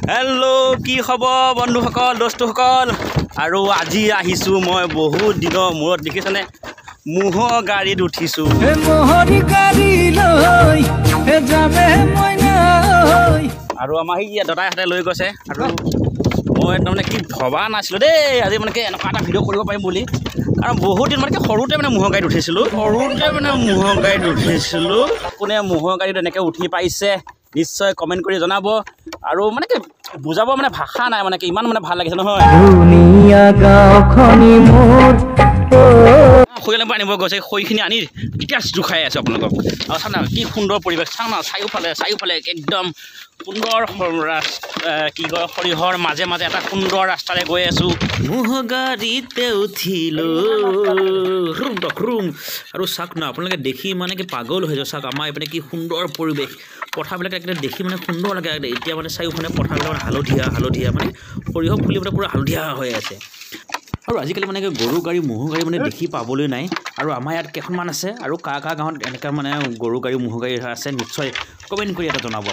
hello' কি খবৰ বন্ধুসকল দোস্তসকল আৰু আজি আহিছোঁ মই বহুত দিনৰ মূৰত দেখিছেনে ম'হৰ গাড়ীত উঠিছোঁ আৰু আমাৰ সেই দাদাই হাতে লৈ গৈছে আৰু মই তাৰমানে কি ভবা নাছিলোঁ দেই আজি মানে এনেকুৱা এটা ভিডিঅ' কৰিব পাৰিম বুলি কাৰণ বহুত দিন মানে সৰুতে মানে ম'হৰ গাড়ীত উঠিছিলোঁ কোনে ম'হৰ গাড়ীত এনেকৈ উঠি পাইছে নিশ্চয় কমেণ্ট কৰি জনাব আৰু মানে কি বুজাব মানে ভাষা নাই মানে কি ইমান মানে ভাল লাগিছে নহয় খৈয়ালৰ পৰা আনিব গৈছে খৈখিনি আনি এতিয়া জোখাই আছোঁ আপোনালোকক আৰু চাওক না কি সুন্দৰ পৰিৱেশ চাওক না চাৰিওফালে একদম সুন্দৰ কি কয় সৰিয়হৰ মাজে মাজে এটা সুন্দৰ ৰাস্তাৰে গৈ আছোঁ ম'হৰ গাড়ীতে উঠিলোঁ আৰু চাওক না আপোনালোকে দেখি মানে কি পাগল হৈ যায় চাওক আমাৰ এইপিনে কি সুন্দৰ পৰিৱেশ পথাৰবিলাক একদম দেখি মানে সুন্দৰ লাগে এতিয়া মানে চাৰিওফালে পথাৰবিলাক মানে হালধীয়া মানে সৰিয়হ ফুলি মানে পূৰা হালধীয়া হৈ আছে আৰু আজিকালি মানে গৰু গাড়ী ম'হৰ গাড়ী মানে দেখি পাবলৈ নাই আৰু আমাৰ ইয়াত কেইখনমান আছে আৰু কাৰ গাঁৱত এনেকুৱা মানে গৰু গাড়ী ম'হৰ গাড়ী আছে নিশ্চয় কমেণ্ট কৰি এটা জনাব